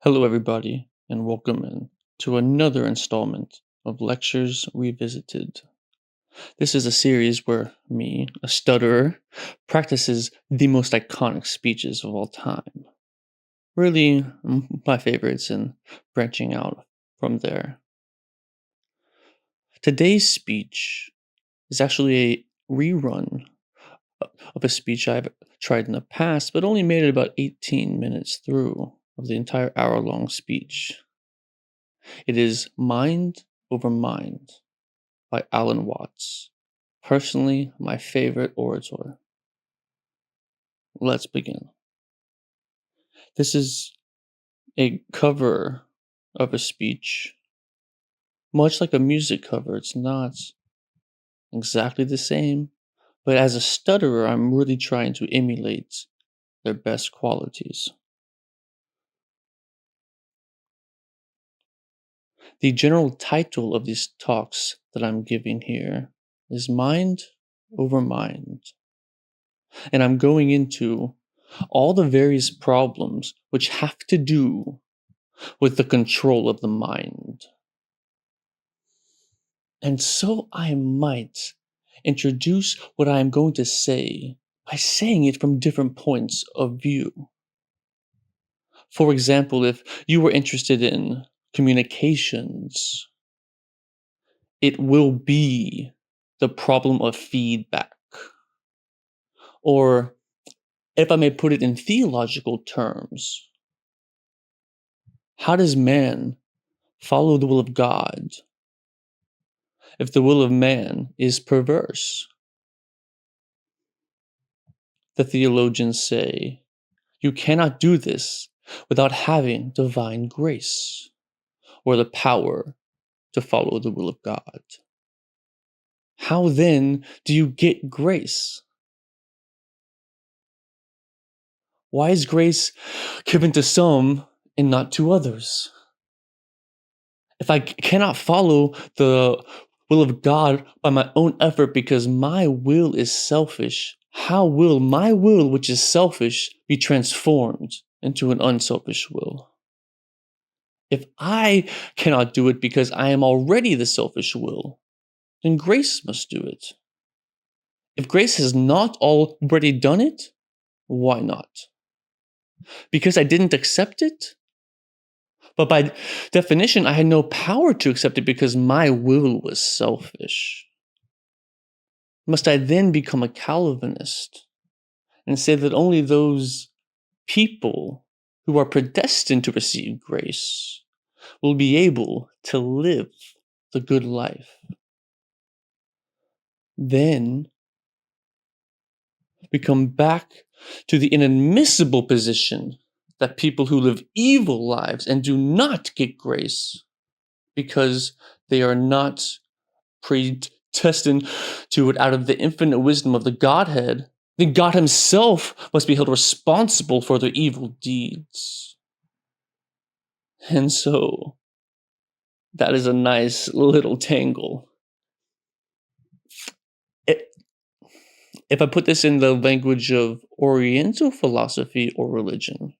Hello, everybody, and welcome in to another installment of Lectures Revisited. This is a series where me, a stutterer, practices the most iconic speeches of all time. Really, my favorites, and branching out from there. Today's speech is actually a rerun of a speech I've tried in the past, but only made it about 18 minutes through of the entire hour-long speech. It is Mind Over Mind by Alan Watts. Personally, my favorite orator. Let's begin. This is a cover of a speech. Much like a music cover, it's not exactly the same, but as a stutterer, I'm really trying to emulate their best qualities. The general title of these talks that I'm giving here is Mind Over Mind. And I'm going into all the various problems which have to do with the control of the mind. And so I might introduce what I am going to say by saying it from different points of view. For example, if you were interested in communications, it will be the problem of feedback. Or, if I may put it in theological terms, how does man follow the will of God if the will of man is perverse? The theologians say, you cannot do this without having divine grace or the power to follow the will of God. How then do you get grace? Why is grace given to some and not to others? If I cannot follow the will of God by my own effort because my will is selfish, how will my will, which is selfish, be transformed into an unselfish will? If I cannot do it because I am already the selfish will, then grace must do it. If grace has not already done it, why not? Because I didn't accept it? But by definition, I had no power to accept it because my will was selfish. Must I then become a Calvinist and say that only those people who are predestined to receive grace will be able to live the good life? Then we come back to the inadmissible position that people who live evil lives and do not get grace because they are not predestined to it out of the infinite wisdom of the Godhead, then God himself must be held responsible for their evil deeds. And so, that is a nice little tangle. If I put this in the language of Oriental philosophy or religion,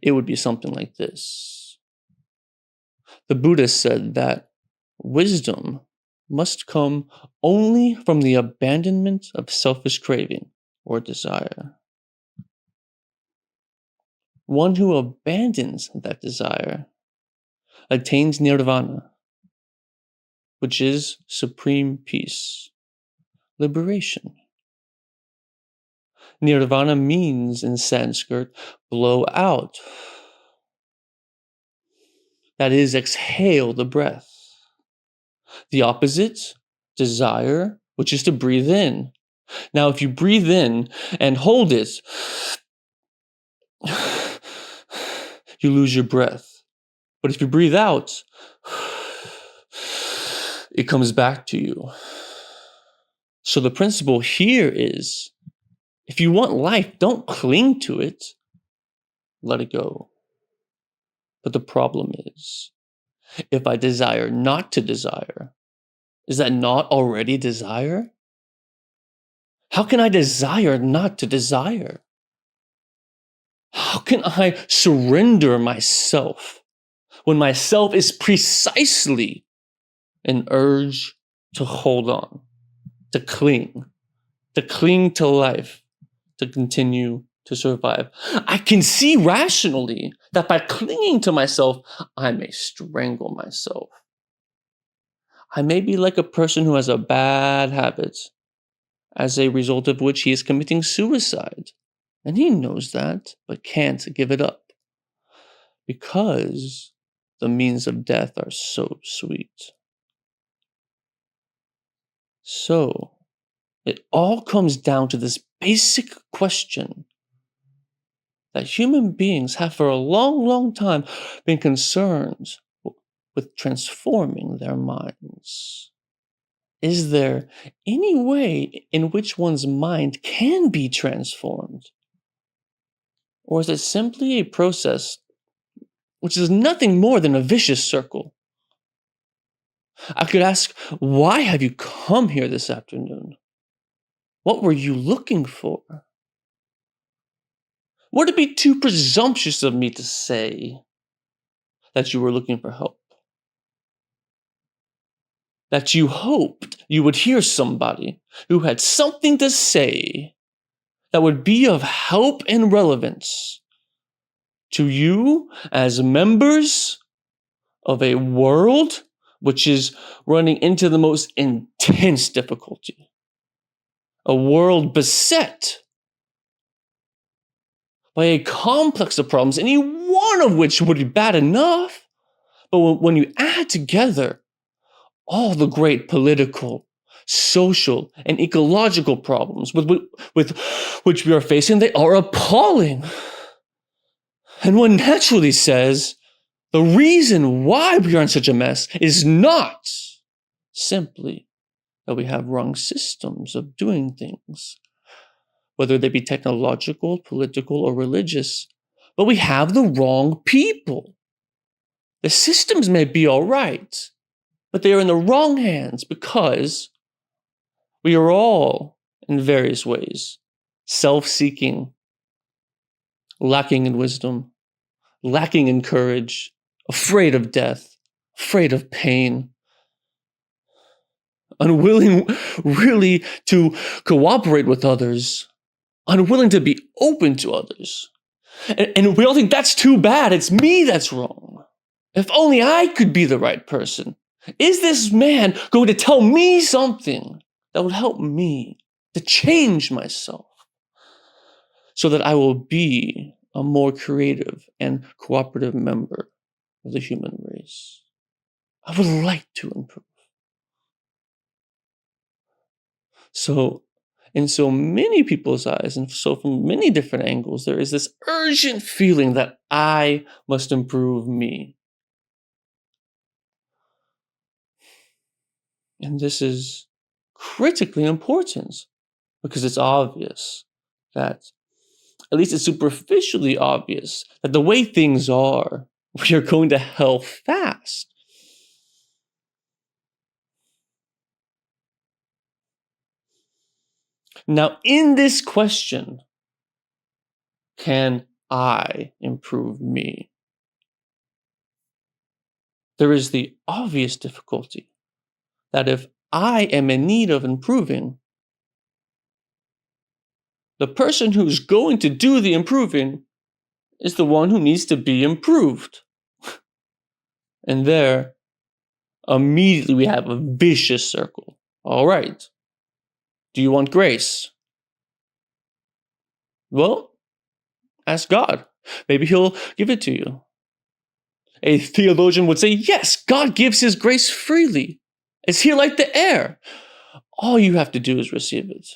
it would be something like this. The Buddha said that wisdom must come only from the abandonment of selfish craving or desire. One who abandons that desire attains nirvana, which is supreme peace, liberation. Nirvana means in Sanskrit, blow out. That is, exhale the breath. The opposite, desire, which is to breathe in. Now, if you breathe in and hold it, you lose your breath. But if you breathe out, it comes back to you. So the principle here is, if you want life, don't cling to it. Let it go. But the problem is, if I desire not to desire, is that not already desire? How can I desire not to desire? How can I surrender myself when myself is precisely an urge to hold on, to cling to life, to continue to survive? I can see rationally that by clinging to myself, I may strangle myself. I may be like a person who has a bad habit, as a result of which he is committing suicide. And he knows that, but can't give it up, because the means of death are so sweet. So, it all comes down to this basic question that human beings have for a long, long time been concerned with transforming their minds. Is there any way in which one's mind can be transformed? Or is it simply a process which is nothing more than a vicious circle? I could ask, why have you come here this afternoon? What were you looking for? Would it be too presumptuous of me to say that you were looking for help? That you hoped you would hear somebody who had something to say that would be of help and relevance to you as members of a world which is running into the most intense difficulty. A world beset by a complex of problems, any one of which would be bad enough. But when you add together all the great political, social, and ecological problems with which we are facing, they are appalling. And one naturally says, the reason why we are in such a mess is not simply that we have wrong systems of doing things, whether they be technological, political, or religious, but we have the wrong people. The systems may be all right, but they are in the wrong hands because we are all, in various ways, self-seeking, lacking in wisdom, lacking in courage, afraid of death, afraid of pain, unwilling really to cooperate with others, unwilling to be open to others. And we all think that's too bad. It's me that's wrong. If only I could be the right person. Is this man going to tell me something that would help me to change myself so that I will be a more creative and cooperative member of the human race? I would like to improve. So, in so many people's eyes, and so from many different angles, there is this urgent feeling that I must improve me. And this is critically important because it's obvious that, at least it's superficially obvious, that the way things are, we are going to hell fast. Now, in this question, can I improve me? There is the obvious difficulty that if I am in need of improving, the person who's going to do the improving is the one who needs to be improved. And there, immediately we have a vicious circle. All right. Do you want grace? Well, ask God. Maybe he'll give it to you. A theologian would say, yes, God gives his grace freely. It's here like the air. All you have to do is receive it.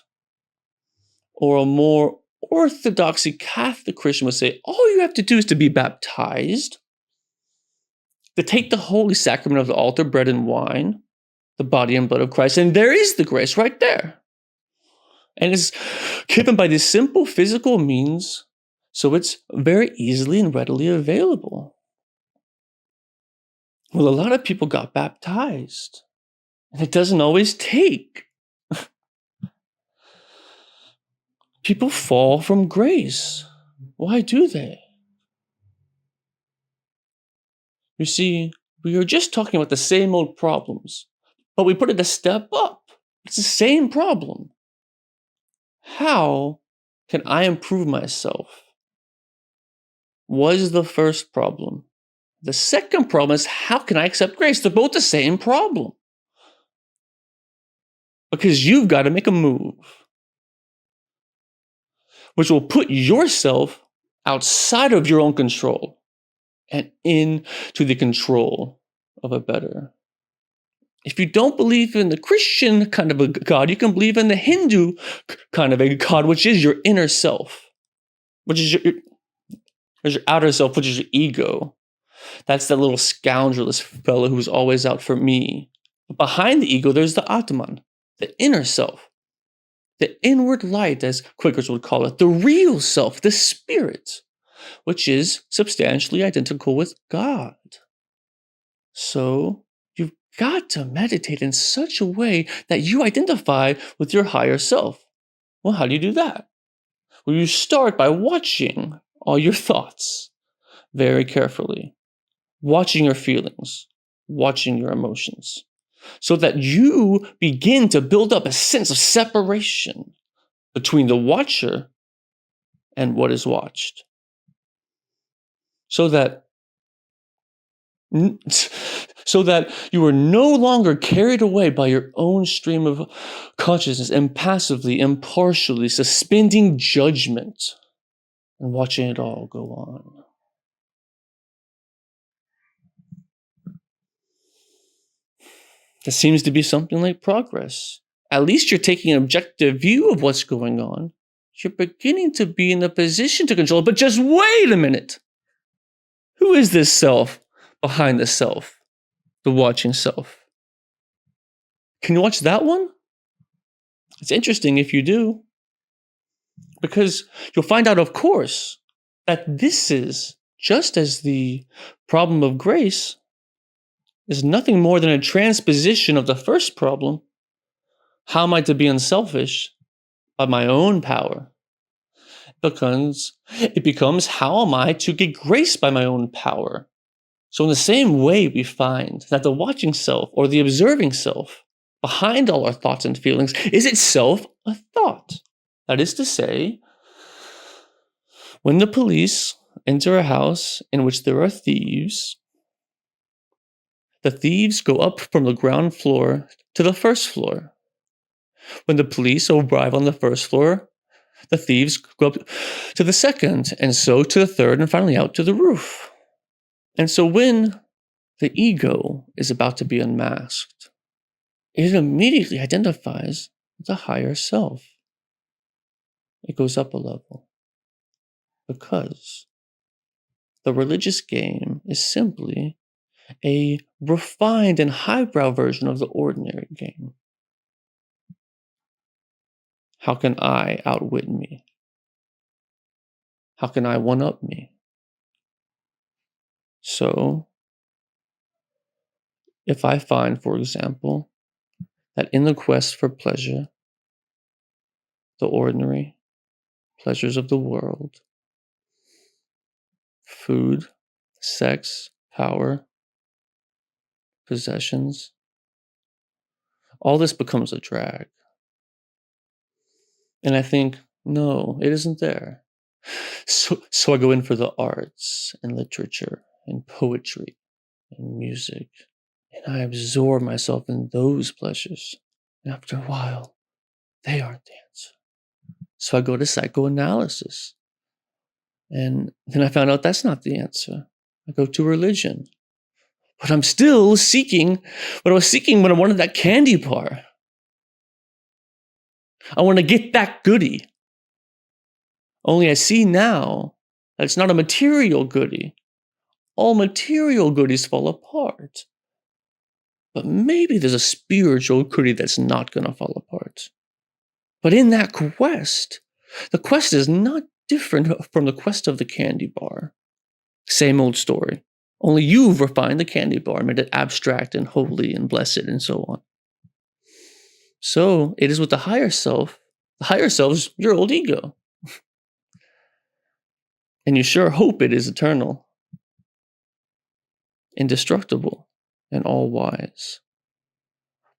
Or a more orthodoxy Catholic Christian would say, all you have to do is to be baptized, to take the holy sacrament of the altar, bread and wine, the body and blood of Christ, and there is the grace right there. And it's given by this simple physical means, so it's very easily and readily available. Well, a lot of people got baptized, and it doesn't always take. People fall from grace Why do they? You see, we are just talking about the same old problems, but we put it a step up. It's the same problem. How can I improve myself? Was the first problem. The second problem is, how can I accept grace? They're both the same problem. Because you've got to make a move, which will put yourself outside of your own control and into the control of a better. If you don't believe in the Christian kind of a God, you can believe in the Hindu kind of a God, which is your inner self, which is your outer self, which is your ego. That's that little scoundrelous fellow who's always out for me. But behind the ego, there's the Atman, the inner self, the inward light, as Quakers would call it, the real self, the spirit, which is substantially identical with God. So you've got to meditate in such a way that you identify with your higher self. Well, how do you do that? Well, you start by watching all your thoughts very carefully, watching your feelings, watching your emotions, so that you begin to build up a sense of separation between the watcher and what is watched. So that you are no longer carried away by your own stream of consciousness, impassively, impartially, suspending judgment and watching it all go on. That seems to be something like progress. At least you're taking an objective view of what's going on. You're beginning to be in a position to control it, but just wait a minute. Who is this self behind the self, the watching self? Can you watch that one? It's interesting if you do, because you'll find out, of course, that this is, just as the problem of grace is nothing more than a transposition of the first problem. How am I to be unselfish by my own power? It becomes, how am I to get grace by my own power? So in the same way, we find that the watching self, or the observing self, behind all our thoughts and feelings, is itself a thought. That is to say, when the police enter a house in which there are thieves, the thieves go up from the ground floor to the first floor. When the police arrive on the first floor, the thieves go up to the second, and so to the third, and finally out to the roof. And so when the ego is about to be unmasked, it immediately identifies the higher self. It goes up a level. Because the religious game is simply a refined and highbrow version of the ordinary game. How can I outwit me? How can I one-up me? So, if I find, for example, that in the quest for pleasure, the ordinary pleasures of the world, food, sex, power, possessions, all this becomes a drag. And I think, no, it isn't there. So I go in for the arts and literature and poetry and music, and I absorb myself in those pleasures. And after a while, they aren't the answer. So I go to psychoanalysis. And then I found out that's not the answer. I go to religion. But I'm still seeking what I was seeking when I wanted that candy bar. I want to get that goodie. Only I see now that it's not a material goodie. All material goodies fall apart. But maybe there's a spiritual goodie that's not going to fall apart. But in that quest, the quest is not different from the quest of the candy bar. Same old story. Only you've refined the candy bar, made it abstract and holy and blessed and so on. So it is with the higher self. The higher self is your old ego. And you sure hope it is eternal, indestructible, and all-wise.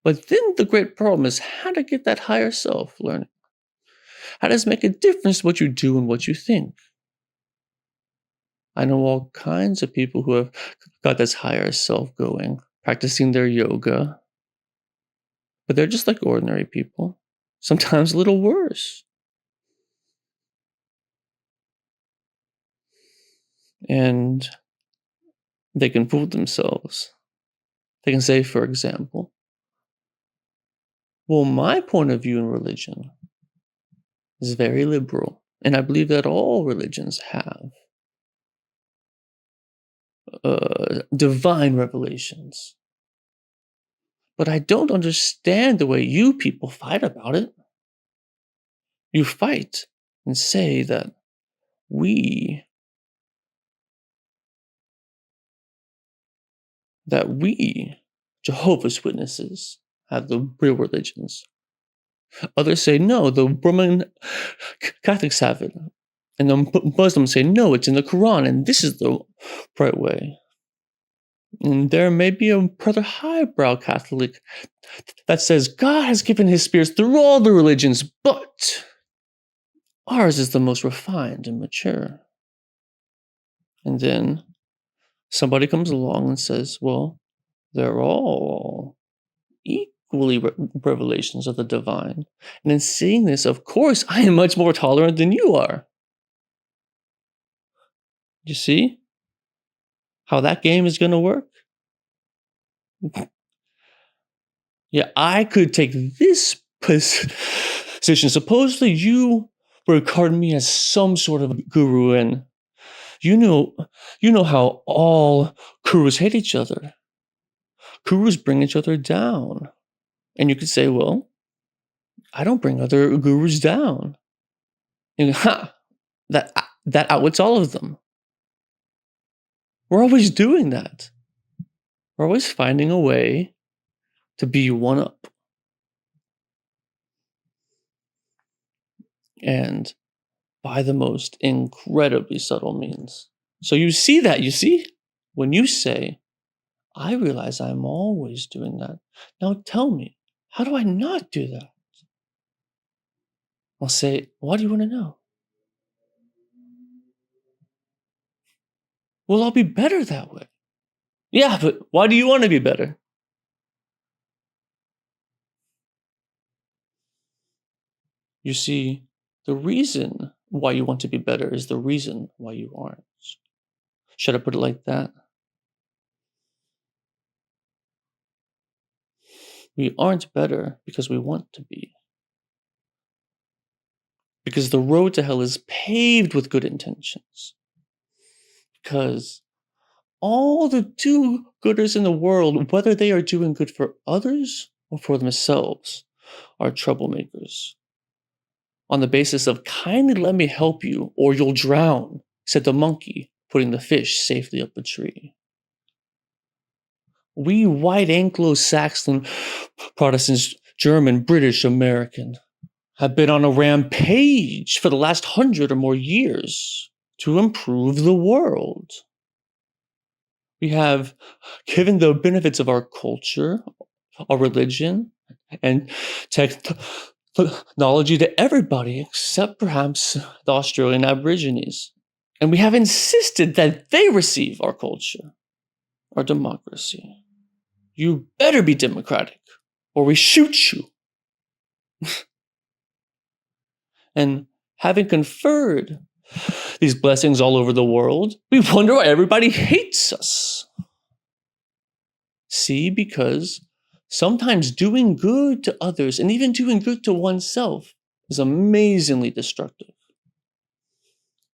But then the great problem is how to get that higher self learning. How does it make a difference what you do and what you think? I know all kinds of people who have got this higher self going, practicing their yoga, but they're just like ordinary people, sometimes a little worse. And they can fool themselves. They can say, for example, well, my point of view in religion is very liberal, and I believe that all religions have divine revelations. But I don't understand the way you people fight about it. You fight and say that we, Jehovah's Witnesses, have the real religions. Others say, no, the Roman Catholics have it. And the Muslims say, no, it's in the Quran, and this is the right way. And there may be a rather highbrow Catholic that says God has given his spirits through all the religions, but ours is the most refined and mature. And then somebody comes along and says, well, they're all equally revelations of the divine. And in seeing this, of course, I am much more tolerant than you are. You see how that game is going to work? Yeah, I could take this position. Supposedly you regard me as some sort of guru, and you know how all gurus hate each other. Gurus bring each other down. And you could say, well, I don't bring other gurus down. And that outwits all of them. We're always doing that. We're always finding a way to be one up. And by the most incredibly subtle means. So you see that, when you say, I realize I'm always doing that. Now tell me, how do I not do that? I'll say, why do you want to know? Well, I'll be better that way. Yeah, but why do you want to be better? You see, the reason why you want to be better is the reason why you aren't. Should I put it like that? We aren't better because we want to be. Because the road to hell is paved with good intentions. Because all the do-gooders in the world, whether they are doing good for others or for themselves, are troublemakers. On the basis of, kindly let me help you or you'll drown, said the monkey, putting the fish safely up a tree. We white Anglo-Saxon Protestants, German, British, American, have been on a rampage for the last 100 or more years to improve the world. We have given the benefits of our culture, our religion, and technology to everybody except perhaps the Australian Aborigines. And we have insisted that they receive our culture, our democracy. You better be democratic, or we shoot you. And having conferred these blessings all over the world, we wonder why everybody hates us. See, because sometimes doing good to others and even doing good to oneself is amazingly destructive.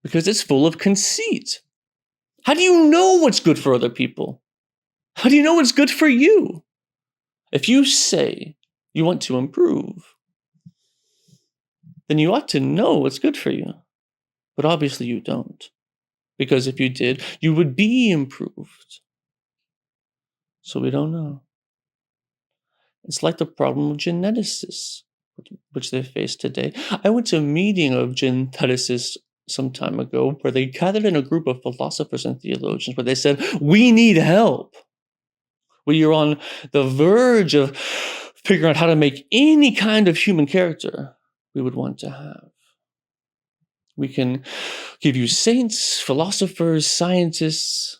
Because it's full of conceit. How do you know what's good for other people? How do you know what's good for you? If you say you want to improve, then you ought to know what's good for you. But obviously you don't. Because if you did, you would be improved. So we don't know. It's like the problem of geneticists, which they face today. I went to a meeting of geneticists some time ago where they gathered in a group of philosophers and theologians where they said, we need help. We are on the verge of figuring out how to make any kind of human character we would want to have. We can give you saints, philosophers, scientists,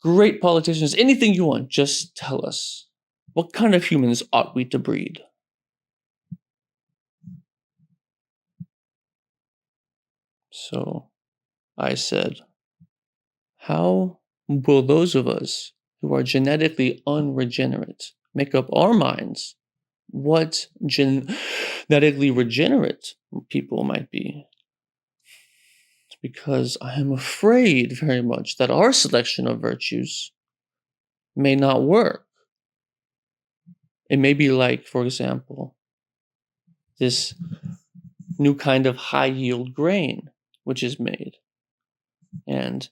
great politicians, anything you want. Just tell us, what kind of humans ought we to breed? So I said, how will those of us who are genetically unregenerate make up our minds what genetically regenerate people might be? Because I am afraid very much that our selection of virtues may not work. It may be like, for example, this new kind of high-yield grain which is made and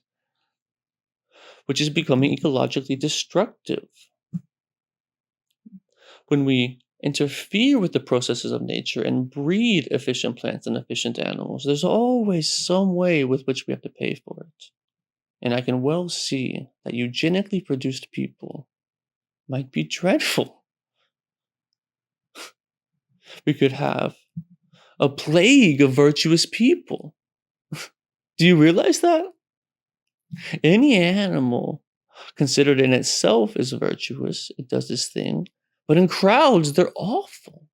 which is becoming ecologically destructive. When we interfere with the processes of nature and breed efficient plants and efficient animals, there's always some way with which we have to pay for it. And I can well see that eugenically produced people might be dreadful. We could have a plague of virtuous people. Do you realize that? Any animal considered in itself is virtuous. It does this thing. But in crowds, they're awful.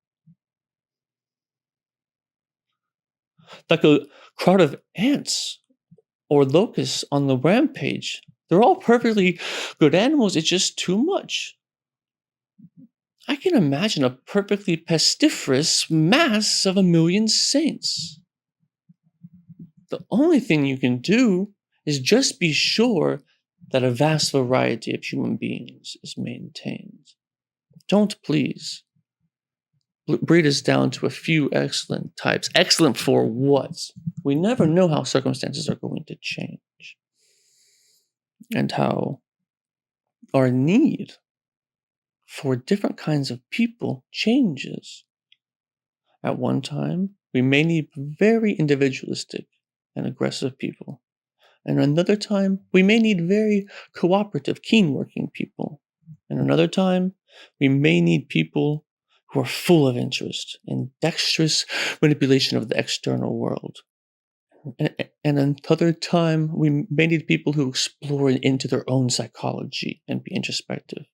Like a crowd of ants or locusts on the rampage. They're all perfectly good animals. It's just too much. I can imagine a perfectly pestiferous mass of 1,000,000 saints. The only thing you can do is just be sure that a vast variety of human beings is maintained. Don't please breed us down to a few excellent types. Excellent for what? We never know how circumstances are going to change and how our need for different kinds of people changes. At one time, we may need very individualistic and aggressive people. And another time, we may need very cooperative, keen-working people. And another time, we may need people who are full of interest and dexterous manipulation of the external world. And another time, we may need people who explore into their own psychology and be introspective.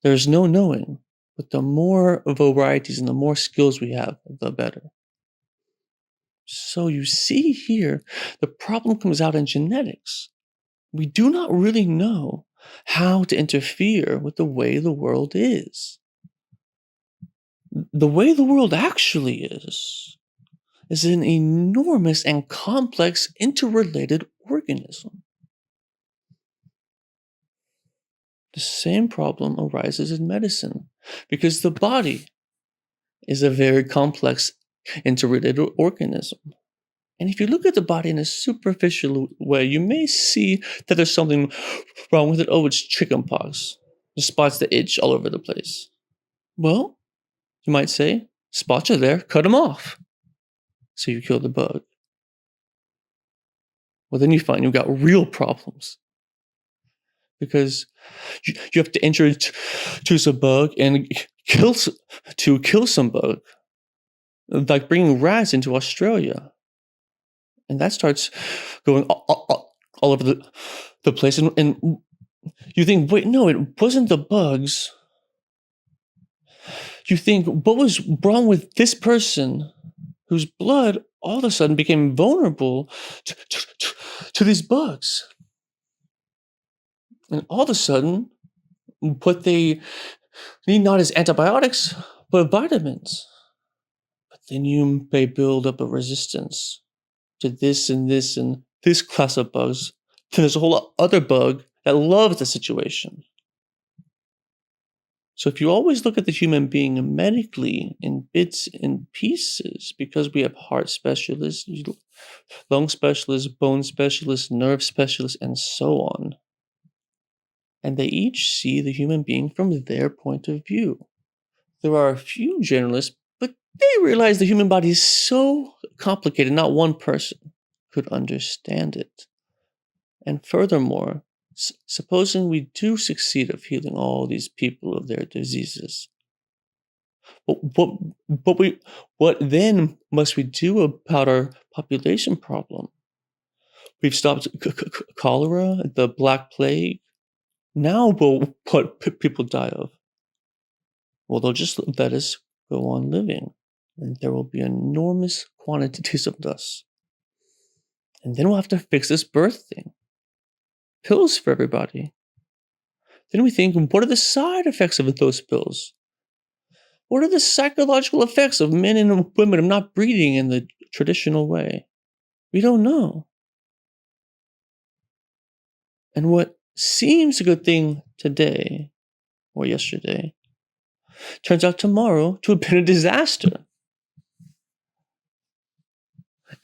There's no knowing, but the more varieties and the more skills we have, the better. So you see here, the problem comes out in genetics. We do not really know how to interfere with the way the world is. The way the world actually is an enormous and complex interrelated organism. The same problem arises in medicine because the body is a very complex interrelated organism. And if you look at the body in a superficial way, you may see that there's something wrong with it. Oh, it's chickenpox. The spots that itch all over the place. Well, you might say, spots are there, cut them off. So you kill the bug. Well, then you find you've got real problems. Because you have to introduce a bug and kill some bug. Like bringing rats into Australia. And that starts going all over the place. And you think, wait, no, it wasn't the bugs. You think, what was wrong with this person whose blood all of a sudden became vulnerable to these bugs? And all of a sudden, what they need not is antibiotics, but vitamins. But then you may build up a resistance to this and this and this class of bugs. Then there's a whole other bug that loves the situation. So if you always look at the human being medically in bits and pieces, because we have heart specialists, lung specialists, bone specialists, nerve specialists, and so on, and they each see the human being from their point of view. There are a few generalists, but they realize the human body is so complicated, not one person could understand it. And furthermore, supposing we do succeed of healing all these people of their diseases, what, what then must we do about our population problem? We've stopped cholera, the Black Plague. Now what people die of? Well, they'll just let us go on living, and there will be enormous quantities of us. And then we'll have to fix this birth thing. Pills for everybody. Then we think, what are the side effects of those pills? What are the psychological effects of men and women of not breeding in the traditional way? We don't know. And what seems a good thing today or yesterday turns out tomorrow to have been a disaster.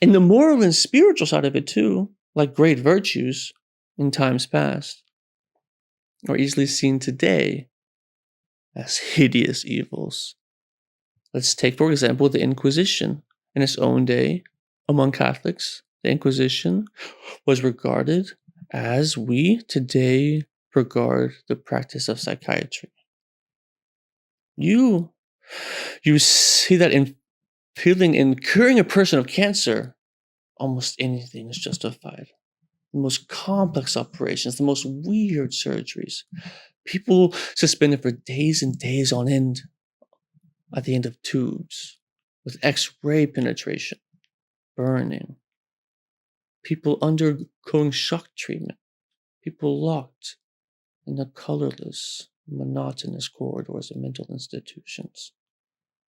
And the moral and spiritual side of it too, like great virtues in times past, are easily seen today as hideous evils. Let's take, for example, the Inquisition. In its own day, among Catholics, the Inquisition was regarded as we today regard the practice of psychiatry. You see that in healing and curing a person of cancer, almost anything is justified. The most complex operations, the most weird surgeries. People suspended for days and days on end at the end of tubes with X-ray penetration, burning. People undergoing shock treatment. People locked in the colorless, monotonous corridors of mental institutions.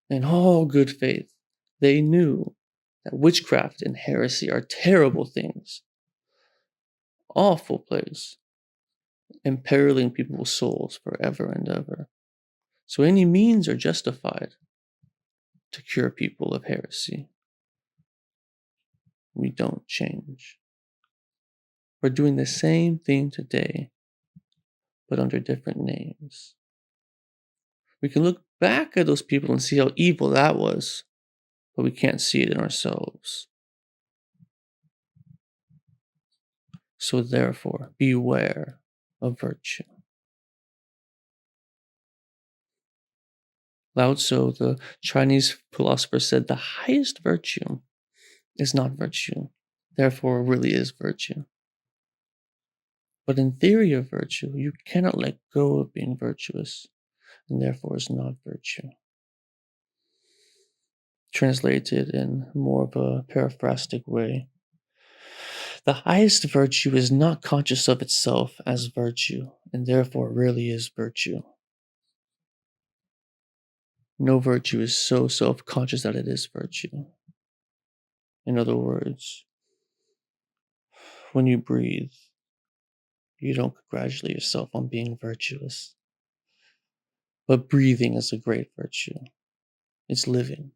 In all good faith, they knew that witchcraft and heresy are terrible things, awful plagues, imperiling people's souls forever and ever. So any means are justified to cure people of heresy. We don't change. We're doing the same thing today, but under different names. We can look back at those people and see how evil that was, but we can't see it in ourselves. So therefore, beware of virtue. Lao Tzu, the Chinese philosopher, said the highest virtue is not virtue, therefore really is virtue. But in theory of virtue, you cannot let go of being virtuous, and therefore is not virtue. Translated in more of a paraphrastic way, the highest virtue is not conscious of itself as virtue, and therefore really is virtue. No virtue is so self-conscious that it is virtue. In other words, when you breathe, you don't congratulate yourself on being virtuous. But breathing is a great virtue. It's living.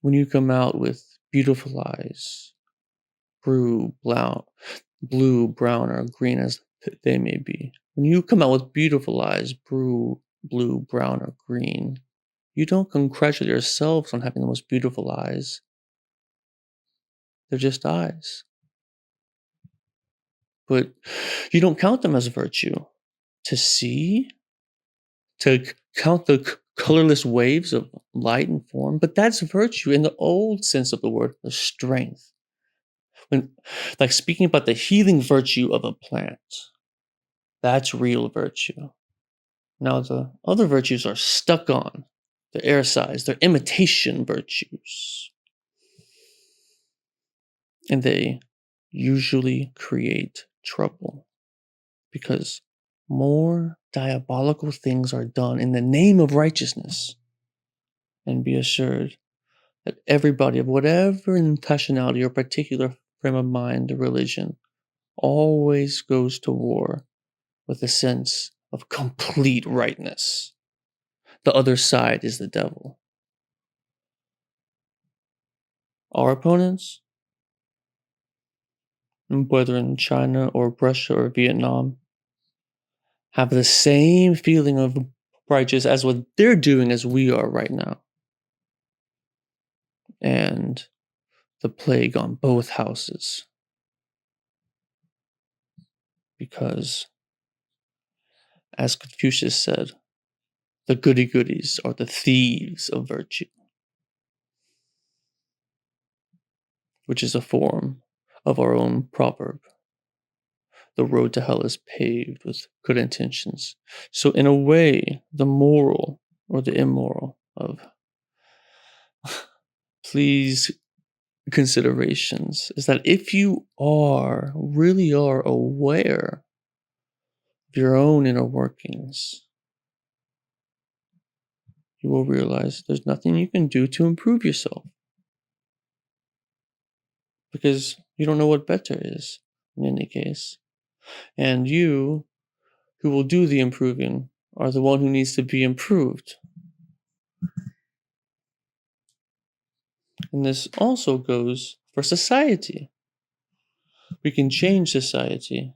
When you come out with beautiful eyes, blue, brown, or green as they may be, when you come out with beautiful eyes, blue, brown, or green, you don't congratulate yourselves on having the most beautiful eyes. They're just eyes. But you don't count them as virtue. To see, to count the colorless waves of light and form, but that's virtue in the old sense of the word, the strength. When, like speaking about the healing virtue of a plant, that's real virtue. Now the other virtues are stuck on, they're air size, they're imitation virtues. And they usually create trouble because more diabolical things are done in the name of righteousness. And be assured that everybody of whatever nationality or particular frame of mind or religion always goes to war with a sense of complete rightness. The other side is the devil. Our opponents, whether in China or Russia or Vietnam, have the same feeling of righteous as what they're doing as we are right now. and the plague on both houses. Because, as Confucius said, the goody-goodies are the thieves of virtue, which is a form of our own proverb. The road to hell is paved with good intentions. So in a way, the moral or the immoral of please considerations is that if you really are aware of your own inner workings, you will realize there's nothing you can do to improve yourself. Because you don't know what better is in any case. And you, who will do the improving, are the one who needs to be improved. And this also goes for society. We can change society.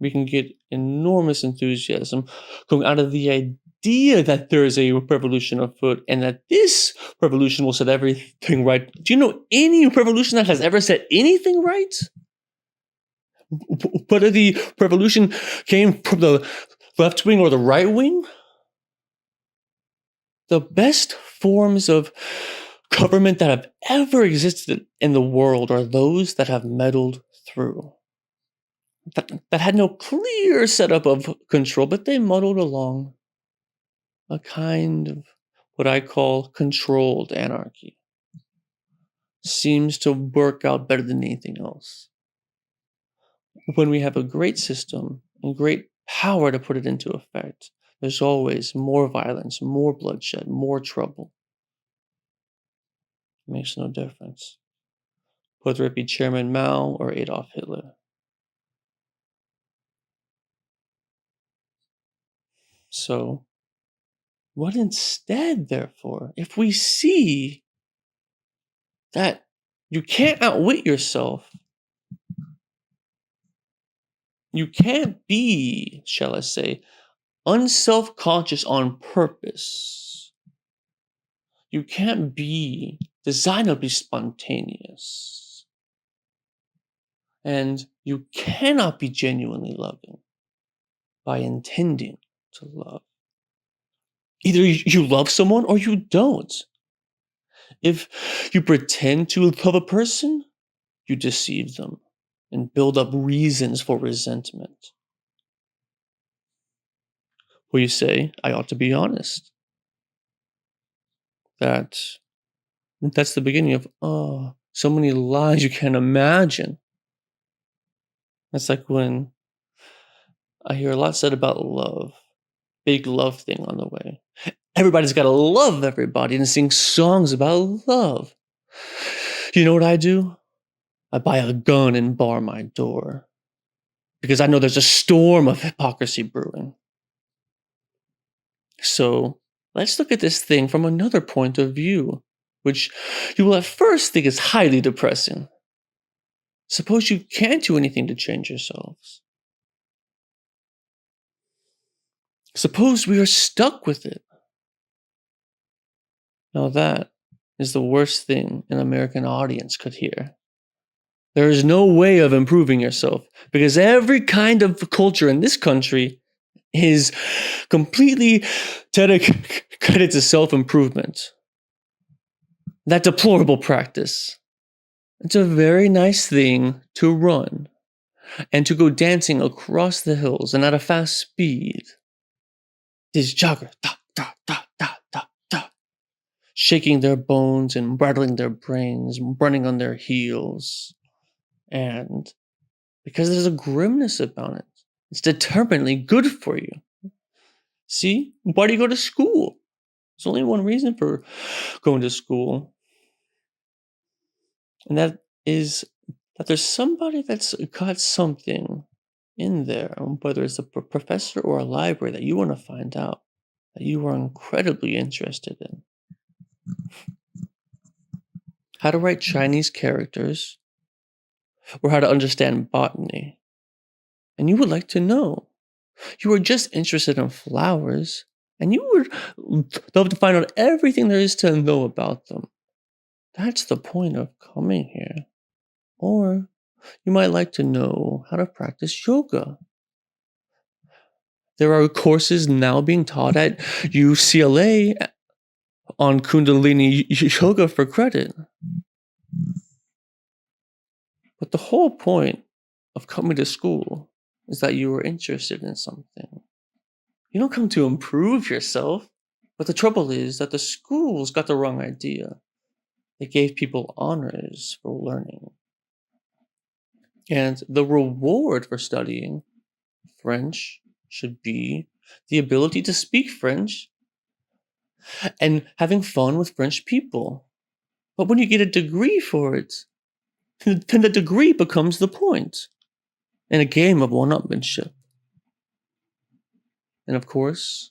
We can get enormous enthusiasm coming out of the idea that there is a revolution afoot and that this revolution will set everything right. Do you know any revolution that has ever set anything right? Whether the revolution came from the left wing or the right wing, the best forms of government that have ever existed in the world are those that have meddled through. That had no clear setup of control, but they muddled along a kind of what I call controlled anarchy. Seems to work out better than anything else. When we have a great system and great power to put it into effect, there's always more violence, more bloodshed, more trouble. It makes no difference, whether it be Chairman Mao or Adolf Hitler. So, what instead, therefore, if we see that you can't outwit yourself, you can't be, shall I say, unself-conscious on purpose. You can't be designably spontaneous. And you cannot be genuinely loving by intending to love. Either you love someone or you don't. If you pretend to love a person, you deceive them and build up reasons for resentment. Well, you say, I ought to be honest. That's the beginning of, so many lies you can't imagine. That's like when I hear a lot said about love. Big love thing on the way. Everybody's got to love everybody and sing songs about love. You know what I do? I buy a gun and bar my door. Because I know there's a storm of hypocrisy brewing. So let's look at this thing from another point of view, which you will at first think is highly depressing. Suppose you can't do anything to change yourselves. Suppose we are stuck with it. Now that is the worst thing an American audience could hear. There is no way of improving yourself because every kind of culture in this country is completely dedicated to self-improvement. That deplorable practice. It's a very nice thing to run and to go dancing across the hills and at a fast speed. These joggers, da, da, da, da, da, da, shaking their bones and rattling their brains, running on their heels. And because there's a grimness about it, it's determinedly good for you. See? Why do you go to school? There's only one reason for going to school. And that is that there's somebody that's got something in there, whether it's a professor or a library that you want to find out, that you are incredibly interested in. How to write Chinese characters, or how to understand botany. And you would like to know. You are just interested in flowers, and you would love to find out everything there is to know about them. That's the point of coming here. Or you might like to know how to practice yoga. There are courses now being taught at UCLA on Kundalini yoga for credit. But the whole point of coming to school is that you are interested in something. You don't come to improve yourself. But the trouble is that the schools got the wrong idea. They gave people honors for learning. And the reward for studying French should be the ability to speak French and having fun with French people. But when you get a degree for it, then the degree becomes the point in a game of one-upmanship. And of course,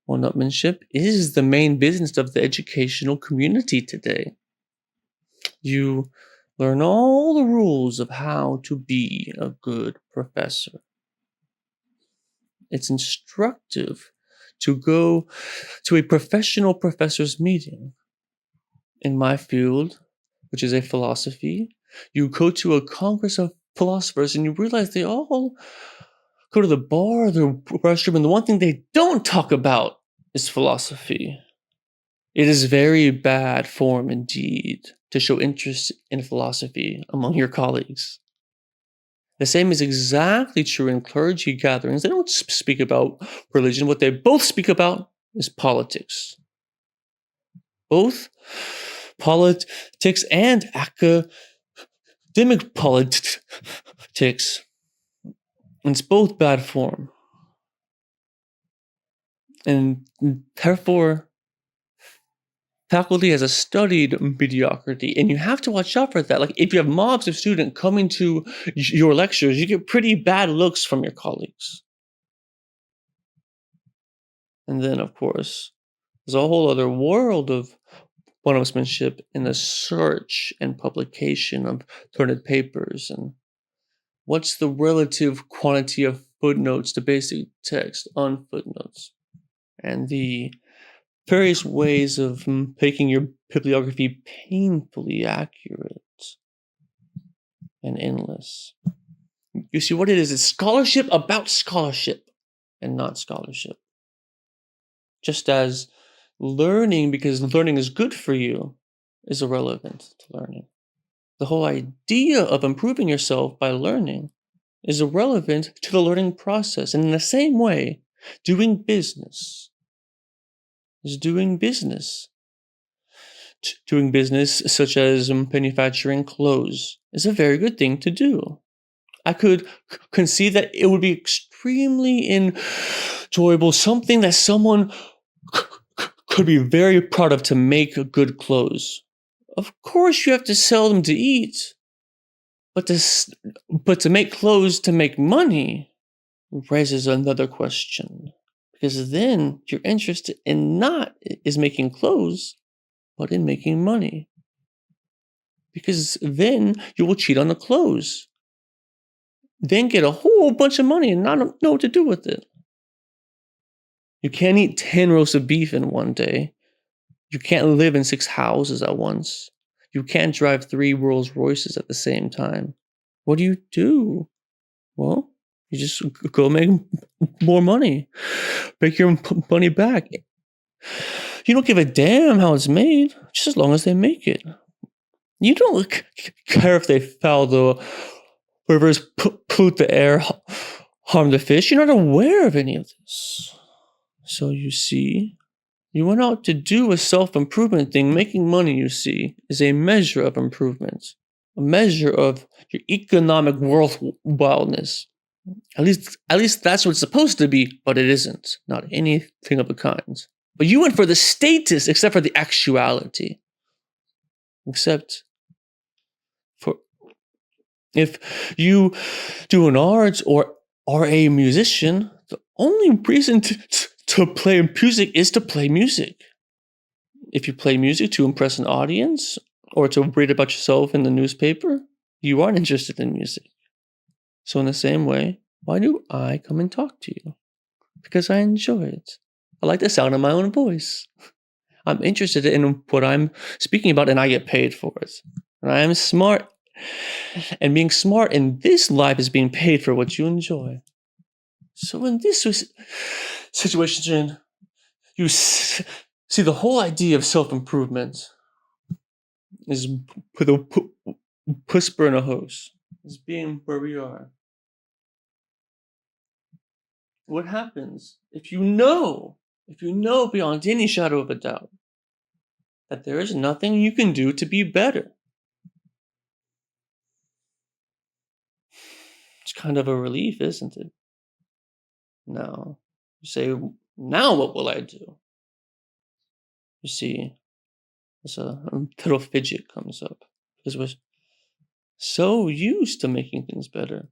one-upmanship is the main business of the educational community today. You learn all the rules of how to be a good professor. It's instructive to go to a professional professor's meeting. In my field, which is a philosophy, you go to a congress of philosophers and you realize they all go to the bar, the restroom, and the one thing they don't talk about is philosophy. It is very bad form indeed to show interest in philosophy among your colleagues. The same is exactly true in clergy gatherings. They don't speak about religion. What they both speak about is politics. Both politics and academic politics. It's both bad form. And therefore, faculty has a studied mediocrity, and you have to watch out for that. Like, if you have mobs of students coming to your lectures, you get pretty bad looks from your colleagues. And then, of course, there's a whole other world of one-upsmanship in the search and publication of learned papers, and what's the relative quantity of footnotes to basic text on footnotes, and the various ways of making your bibliography painfully accurate and endless. You see, what it is scholarship about scholarship and not scholarship. Just as learning, because learning is good for you, is irrelevant to learning. The whole idea of improving yourself by learning is irrelevant to the learning process. And in the same way, doing business is doing business. Doing business such as manufacturing clothes is a very good thing to do. I could conceive that it would be extremely enjoyable, something that someone could be very proud of, to make good clothes. Of course, you have to sell them to eat, but to make clothes to make money raises another question, because then your interest in not is making clothes, but in making money. Because then you will cheat on the clothes, then get a whole bunch of money and not know what to do with it. You can't eat 10 roasts of beef in one day. You can't live in 6 houses at once. You can't drive 3 Rolls Royces at the same time. What do? Well, you just go make more money. Make your money back. You don't give a damn how it's made, just as long as they make it. You don't care if they foul the rivers, pollute the air, harm the fish. You're not aware of any of this. So you see, you went out to do a self-improvement thing. Making money, you see, is a measure of improvement, a measure of your economic worthwhileness. At least that's what it's supposed to be, but it isn't. Not anything of the kind. But you went for the status, except for the actuality. Except for if you do an art or are a musician, the only reason to play music is to play music. If you play music to impress an audience or to read about yourself in the newspaper, you aren't interested in music. So in the same way, why do I come and talk to you? Because I enjoy it. I like the sound of my own voice. I'm interested in what I'm speaking about, and I get paid for it. And I am smart. And being smart in this life is being paid for what you enjoy. So in this situation, you see the whole idea of self-improvement is put a whisper in a hose. Is being where we are. What happens if you know beyond any shadow of a doubt that there is nothing you can do to be better? It's kind of a relief, isn't it? No. You say, now what will I do? You see, as a little fidget comes up. Because we're so used to making things better.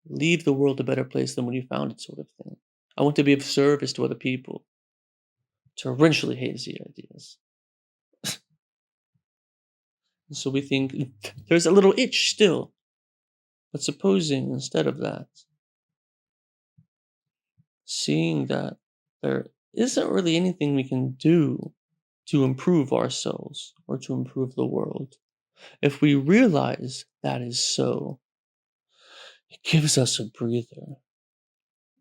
Leave the world a better place than when you found it, sort of thing. I want to be of service to other people. Torrentially hazy ideas. And so we think there's a little itch still. But supposing instead of that, seeing that there isn't really anything we can do to improve ourselves or to improve the world, if we realize that is so, it gives us a breather,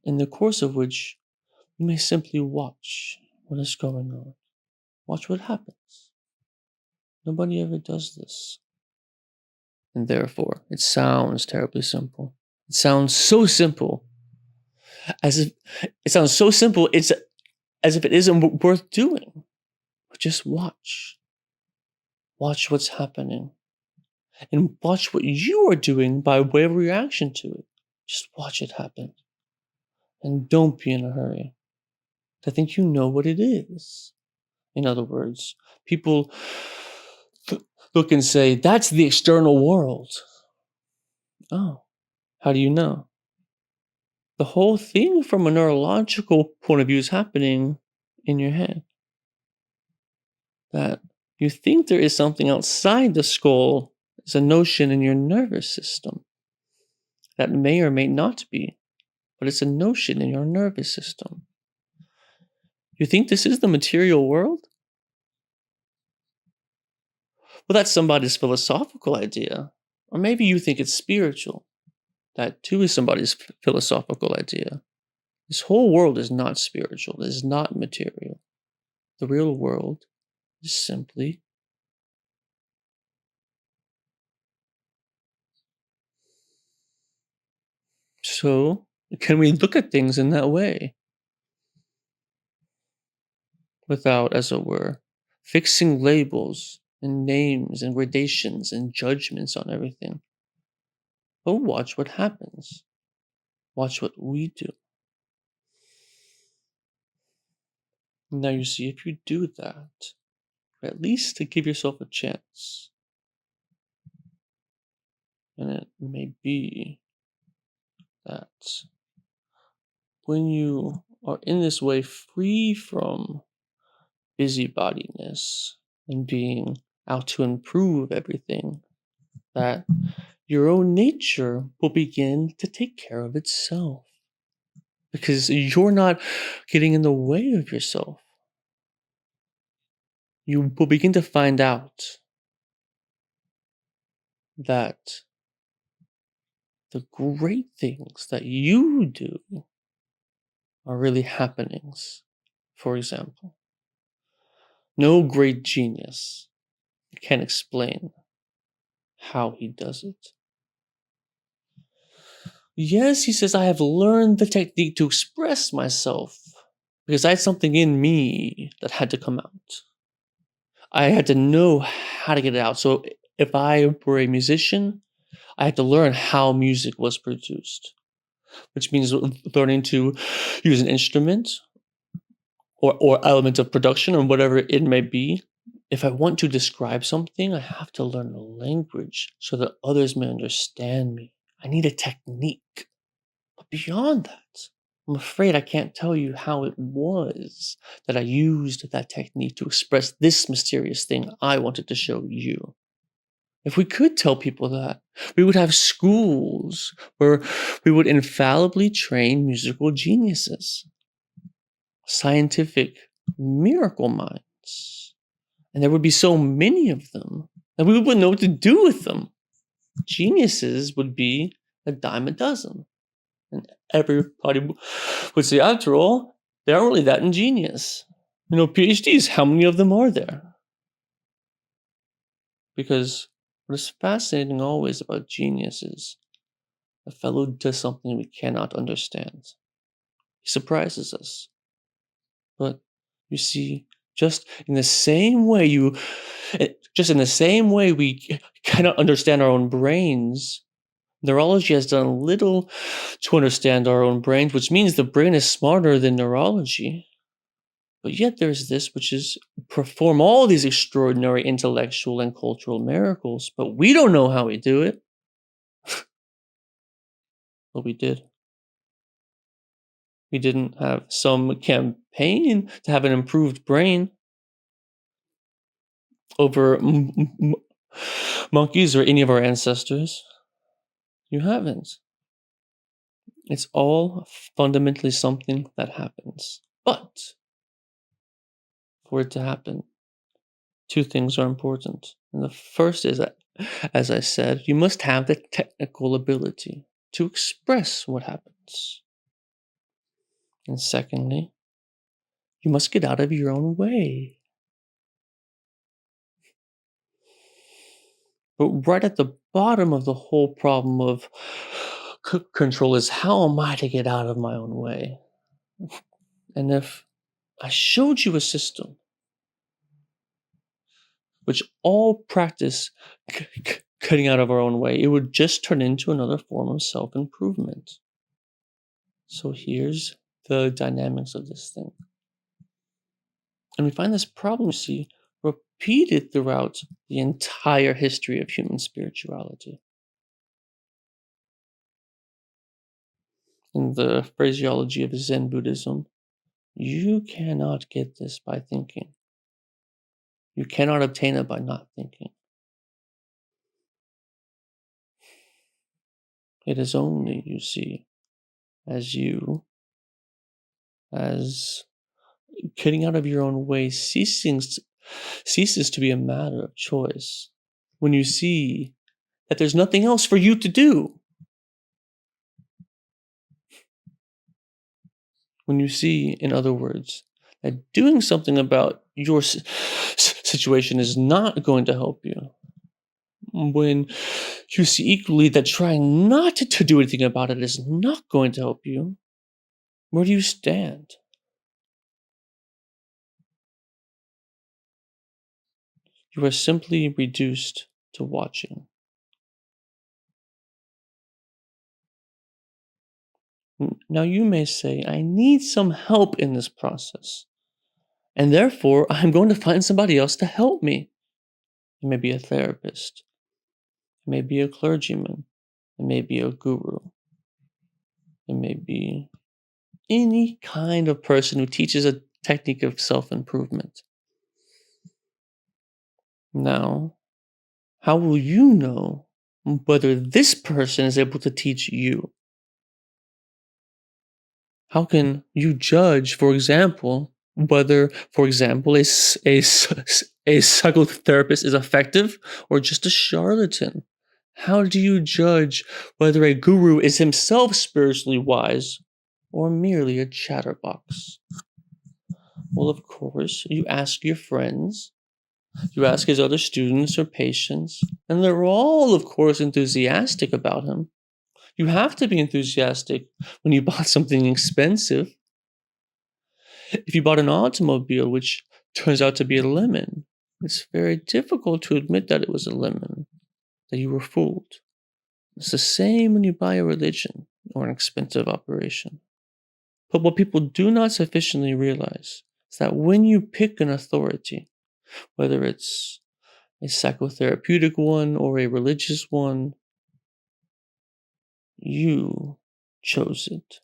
in the course of which we may simply watch what is going on. Watch what happens. Nobody ever does this. And therefore, it sounds terribly simple. It sounds so simple, as if it isn't worth doing. But just watch. Watch what's happening. And watch what you are doing by way of reaction to it. Just watch it happen. And don't be in a hurry to think you know what it is. In other words, people look and say, that's the external world. Oh, how do you know? The whole thing from a neurological point of view is happening in your head. That you think there is something outside the skull is a notion in your nervous system. That may or may not be, but it's a notion in your nervous system. You think this is the material world? Well, that's somebody's philosophical idea. Or maybe you think it's spiritual. That too is somebody's philosophical idea. This whole world is not spiritual. It is not material. The real world is simply so. Can we look at things in that way? Without, as it were, fixing labels and names and gradations and judgments on everything. But watch what happens. Watch what we do. Now you see, if you do that, at least to give yourself a chance, and it may be that when you are in this way free from busybodiness and being out to improve everything, that your own nature will begin to take care of itself. Because you're not getting in the way of yourself. You will begin to find out that the great things that you do are really happenings. For example, no great genius can explain how he does it. Yes, he says, I have learned the technique to express myself because I had something in me that had to come out. I had to know how to get it out. So if I were a musician, I had to learn how music was produced, which means learning to use an instrument or element of production or whatever it may be. If I want to describe something, I have to learn the language so that others may understand me. I need a technique. But beyond that, I'm afraid I can't tell you how it was that I used that technique to express this mysterious thing I wanted to show you. If we could tell people that, we would have schools where we would infallibly train musical geniuses, scientific miracle minds. And there would be so many of them that we wouldn't know what to do with them. Geniuses would be a dime a dozen. And everybody would say, after all, they aren't really that ingenious. PhDs, how many of them are there? Because what is fascinating always about genius is a fellow does something we cannot understand. He surprises us. But you see, just in the same way we cannot understand our own brains, neurology has done little to understand our own brains, which means the brain is smarter than neurology. But yet there's this which is perform all these extraordinary intellectual and cultural miracles, but we don't know how we do it. But we did. We didn't have some campaign to have an improved brain over monkeys or any of our ancestors. You haven't. It's all fundamentally something that happens. But for it to happen, two things are important. And the first is that, as I said, you must have the technical ability to express what happens. And secondly, you must get out of your own way. But right at the bottom of the whole problem of control is, how am I to get out of my own way? And if I showed you a system which all practice cutting out of our own way, it would just turn into another form of self-improvement. So here's the dynamics of this thing. And we find this problem, you see, repeated throughout the entire history of human spirituality. In the phraseology of Zen Buddhism, you cannot get this by thinking. You cannot obtain it by not thinking. It is only, you see, as getting out of your own way ceases to be a matter of choice, when you see that there's nothing else for you to do. When you see, in other words, that doing something about your situation is not going to help you. When you see equally that trying not to do anything about it is not going to help you, where do you stand? You are simply reduced to watching. Now you may say, I need some help in this process, and therefore I'm going to find somebody else to help me. It may be a therapist, it may be a clergyman, it may be a guru, it may be any kind of person who teaches a technique of self-improvement. Now, how will you know whether this person is able to teach you? How can you judge, for example, whether, for example, a psychotherapist is effective or just a charlatan? How do you judge whether a guru is himself spiritually wise or merely a chatterbox? Well, of course, you ask your friends, you ask his other students or patients, and they're all, of course, enthusiastic about him. You have to be enthusiastic when you bought something expensive. If you bought an automobile which turns out to be a lemon, it's very difficult to admit that it was a lemon, that you were fooled. It's the same when you buy a religion or an expensive operation. But what people do not sufficiently realize is that when you pick an authority, whether it's a psychotherapeutic one or a religious one, you chose it.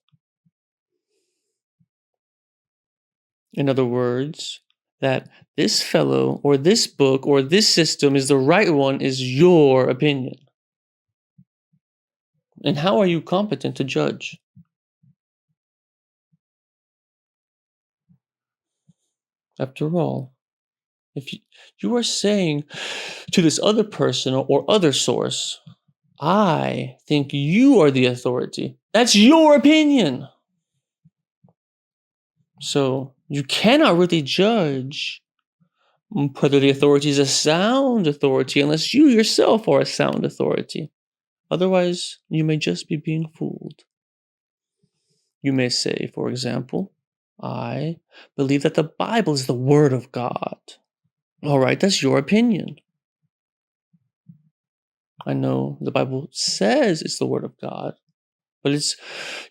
In other words, that this fellow or this book or this system is the right one is your opinion. And how are you competent to judge? After all, If you are saying to this other person or other source, I think you are the authority. That's your opinion. So you cannot really judge whether the authority is a sound authority unless you yourself are a sound authority. Otherwise, you may just be being fooled. You may say, for example, I believe that the Bible is the Word of God. All right, that's your opinion. I know the Bible says it's the Word of God, but it's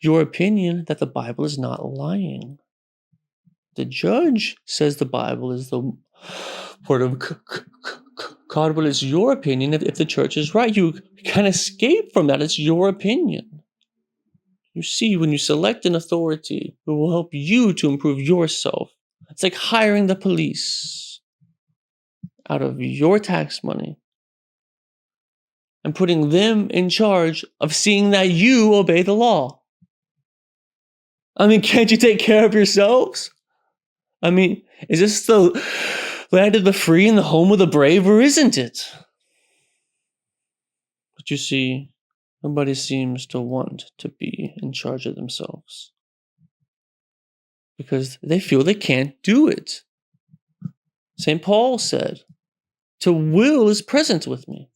your opinion that the Bible is not lying. The judge says the Bible is the Word of God, but it's your opinion if the church is right. You can escape from that. It's your opinion. You see, when you select an authority who will help you to improve yourself, it's like hiring the police out of your tax money and putting them in charge of seeing that you obey the law. I mean, can't you take care of yourselves? I mean, is this the land of the free and the home of the brave, or isn't it? But you see, nobody seems to want to be in charge of themselves because they feel they can't do it. St. Paul said, "To will is present with me,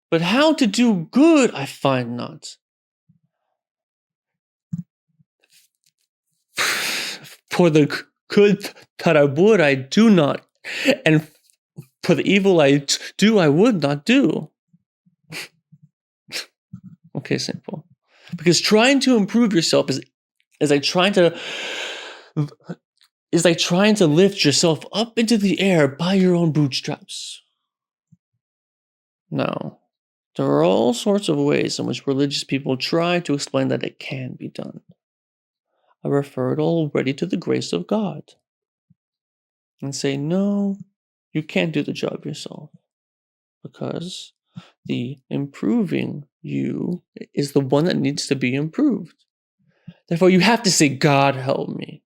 but how to do good I find not." For the good that I would, I do not, and for the evil I do, I would not do. Okay, St. Paul. Because trying to improve yourself is like trying to lift yourself up into the air by your own bootstraps. No. There are all sorts of ways in which religious people try to explain that it can be done. I referred already to the grace of God and say, no, you can't do the job yourself because the improving you is the one that needs to be improved. Therefore, you have to say, God help me.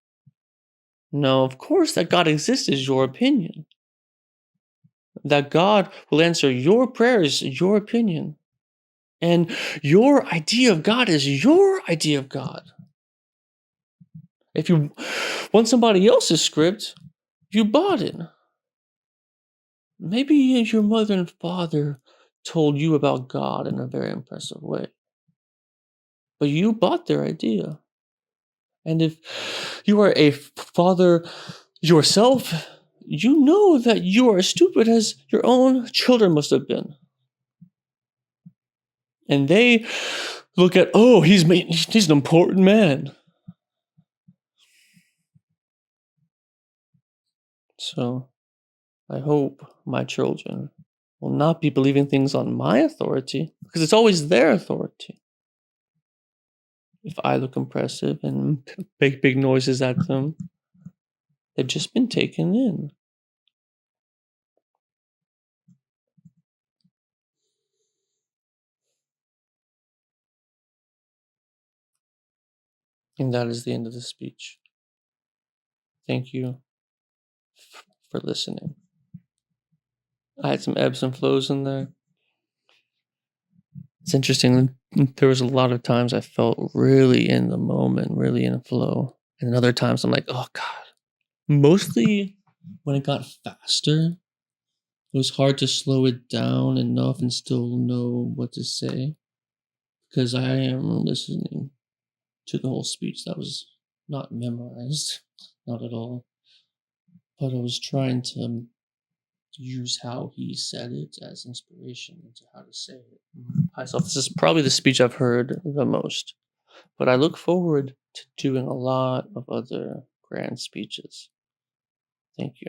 No, of course, that God exists is your opinion. That God will answer your prayers is your opinion. And your idea of God is your idea of God. If you want somebody else's script, you bought it. Maybe your mother and father told you about God in a very impressive way. But you bought their idea. And if you are a father yourself, you know that you are as stupid as your own children must have been. And they look at, oh, he's an important man. So I hope my children will not be believing things on my authority, because it's always their authority. If I look impressive and make big noises at them, they've just been taken in. And that is the end of the speech. Thank you for listening. I had some ebbs and flows in there. It's interesting. There was a lot of times I felt really in the moment, really in flow. And other times I'm like, oh God. Mostly when it got faster, it was hard to slow it down enough and still know what to say. Because I am listening to the whole speech that was not memorized, not at all. But I was trying to use how he said it as inspiration into how to say it myself. This is probably the speech I've heard the most, but I look forward to doing a lot of other grand speeches. Thank you.